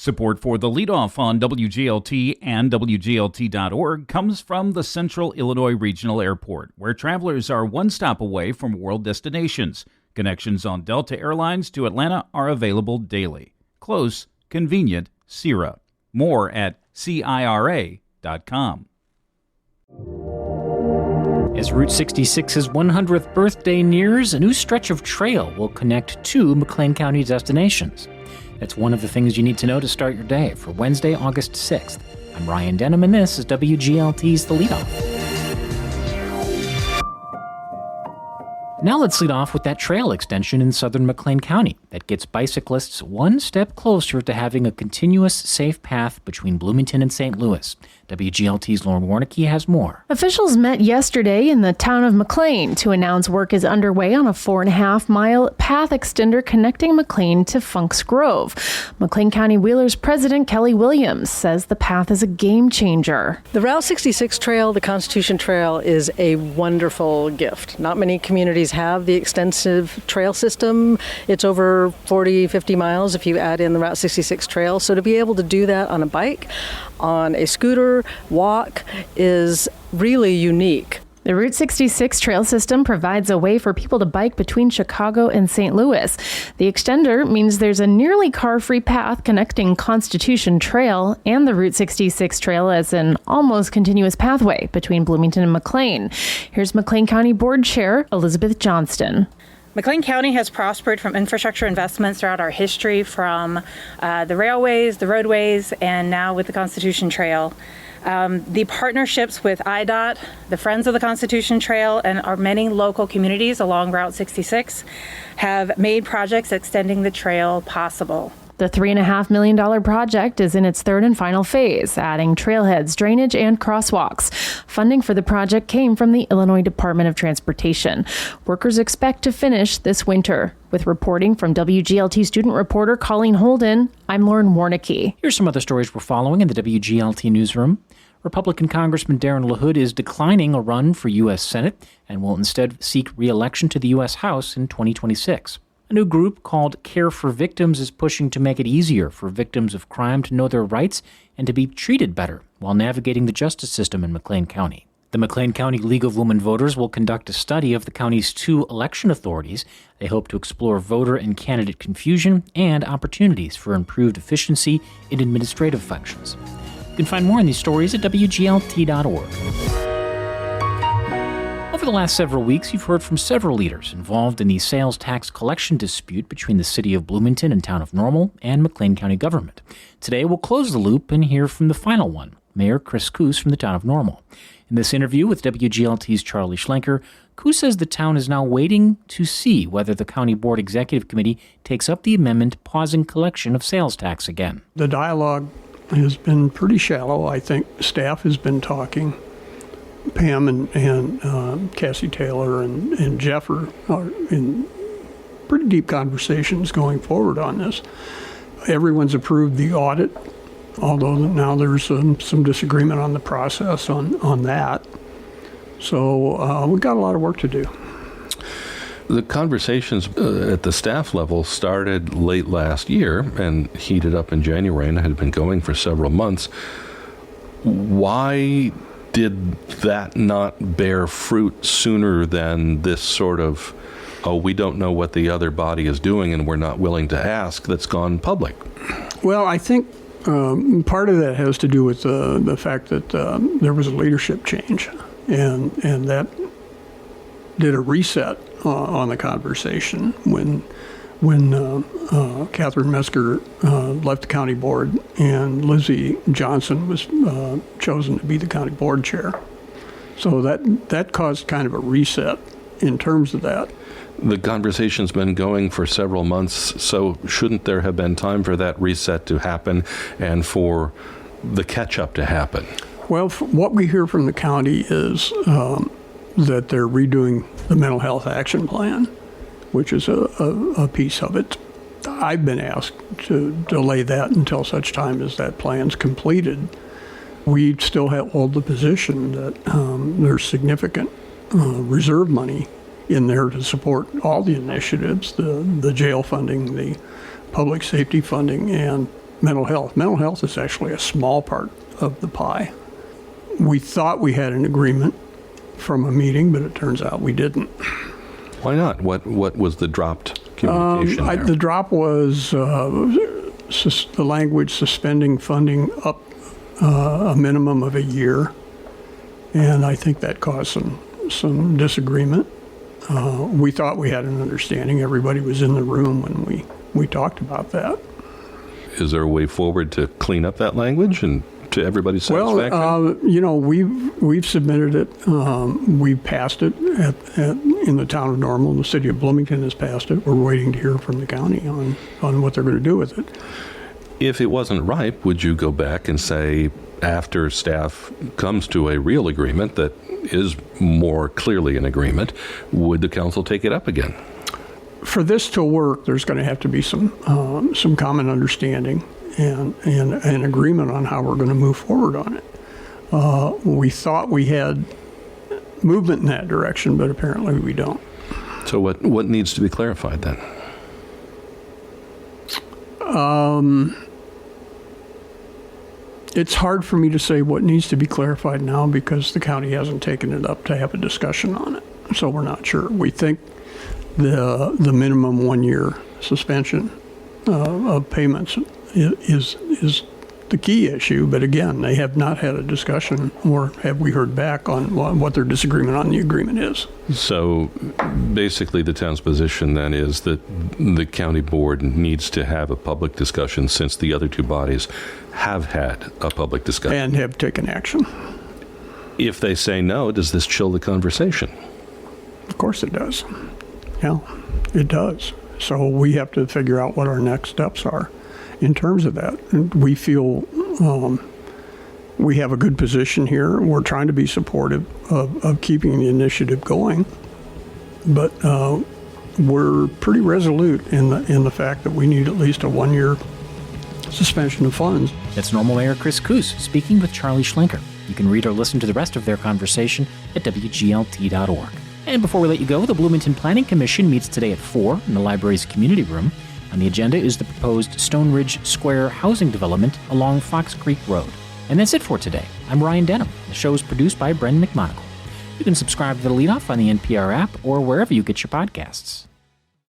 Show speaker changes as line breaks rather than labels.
Support for the Leadoff on WGLT and WGLT.org comes from the Central Illinois Regional Airport, where travelers are one stop away from world destinations. Connections on Delta Airlines to Atlanta are available daily. Close, convenient, CIRA. More at CIRA.com.
As Route 66's 100th birthday nears, a new stretch of trail will connect two McLean County destinations. That's one of the things you need to know to start your day for Wednesday, August 6th. I'm Ryan Denham, and this is WGLT's The Leadoff. Now let's lead off with that trail extension in southern McLean County that gets bicyclists one step closer to having a continuous, safe path between Bloomington and St. Louis. WGLT's Lauren Warnicki has more.
Officials met yesterday in the town of McLean to announce work is underway on a 4.5-mile path extender connecting McLean to Funk's Grove. McLean County Wheelers President Kelly Williams says the path is a game changer.
The Route 66 Trail, the Constitution Trail, is a wonderful gift. Not many communities have the extensive trail system. It's over 40, 50 miles if you add in the Route 66 Trail. So to be able to do that on a bike, on a scooter, walk is really unique.
The Route 66 trail system provides a way for people to bike between Chicago and St. Louis. The extender means there's a nearly car-free path connecting Constitution Trail and the Route 66 trail as an almost continuous pathway between Bloomington and McLean. Here's McLean County Board Chair Elizabeth Johnston.
McLean County has prospered from infrastructure investments throughout our history, from the railways, the roadways, and now with the Constitution Trail. The partnerships with IDOT, the Friends of the Constitution Trail, and our many local communities along Route 66 have made projects extending the trail possible.
The $3.5 million project is in its third and final phase, adding trailheads, drainage, and crosswalks. Funding for the project came from the Illinois Department of Transportation. Workers expect to finish this winter. With reporting from WGLT student reporter Colleen Holden, I'm Lauren Warnicki.
Here's some other stories we're following in the WGLT newsroom. Republican Congressman Darren LaHood is declining a run for U.S. Senate and will instead seek re-election to the U.S. House in 2026. A new group called Care for Victims is pushing to make it easier for victims of crime to know their rights and to be treated better while navigating the justice system in McLean County. The McLean County League of Women Voters will conduct a study of the county's two election authorities. They hope to explore voter and candidate confusion and opportunities for improved efficiency in administrative functions. You can find more on these stories at WGLT.org. Over the last several weeks, you've heard from several leaders involved in the sales tax collection dispute between the city of Bloomington and town of Normal and McLean County government. Today, we'll close the loop and hear from the final one, Mayor Chris Koos from the town of Normal. In this interview with WGLT's Charlie Schlenker, Koos says the town is now waiting to see whether the County Board Executive Committee takes up the amendment pausing collection of sales tax again.
The dialogue has been pretty shallow. I think staff has been talking. Pam and Cassie Taylor and Jeff are in pretty deep conversations going forward on this. Everyone's approved the audit, although now there's some disagreement on the process on that. So we've got a lot of work to do.
The conversations at the staff level started late last year and heated up in January and had been going for several months. Why did that not bear fruit sooner than this sort of, we don't know what the other body is doing and we're not willing to ask, that's gone public?
Well, I think part of that has to do with the fact that there was a leadership change, and that did a reset on the conversation when Catherine Mesker left the county board and Lizzie Johnson was chosen to be the county board chair. So that caused kind of a reset in terms of that.
The conversation's been going for several months, so shouldn't there have been time for that reset to happen and for the catch-up to happen?
Well, what we hear from the county is that they're redoing the mental health action plan, which is a piece of it. I've been asked to delay that until such time as that plan's completed. We still hold the position that there's significant reserve money in there to support all the initiatives, the jail funding, the public safety funding, and mental health. Mental health is actually a small part of the pie. We thought we had an agreement from a meeting, but it turns out we didn't.
Why not? What was the dropped communication there?
The drop was the language suspending funding up a minimum of a year, and I think that caused some disagreement. We thought we had an understanding. Everybody was in the room when we talked about that.
Is there a way forward to clean up that language and to everybody's satisfaction?
Well, we've submitted it. We passed it in the town of Normal. The city of Bloomington has passed it. We're waiting to hear from the county on what they're going to do with it.
If it wasn't ripe, would you go back and say, after staff comes to a real agreement that is more clearly an agreement, would the council take it up again?
For this to work, there's going to have to be some common understanding and an agreement on how we're going to move forward on it. We thought we had movement in that direction, but apparently we don't.
So what needs to be clarified then?
It's hard for me to say what needs to be clarified now because the county hasn't taken it up to have a discussion on it. So we're not sure. We think the minimum 1-year suspension of payments is the key issue. But again, they have not had a discussion, or have we heard back on what their disagreement on the agreement is.
So basically the town's position then is that the county board needs to have a public discussion since the other two bodies have had a public discussion.
And have taken action.
If they say no, does this chill the conversation?
Of course it does. Yeah, it does. So we have to figure out what our next steps are in terms of that. And we feel we have a good position here. We're trying to be supportive of keeping the initiative going. But we're pretty resolute in the fact that we need at least a 1-year suspension of funds.
That's Normal Mayor Chris Koos speaking with Charlie Schlenker. You can read or listen to the rest of their conversation at WGLT.org. And before we let you go, the Bloomington Planning Commission meets today at 4 in the library's community room. On the agenda is the proposed Stone Ridge Square housing development along Fox Creek Road. And that's it for today. I'm Ryan Denham. The show is produced by Brendan McMonagle. You can subscribe to The Leadoff on the NPR app or wherever you get your podcasts.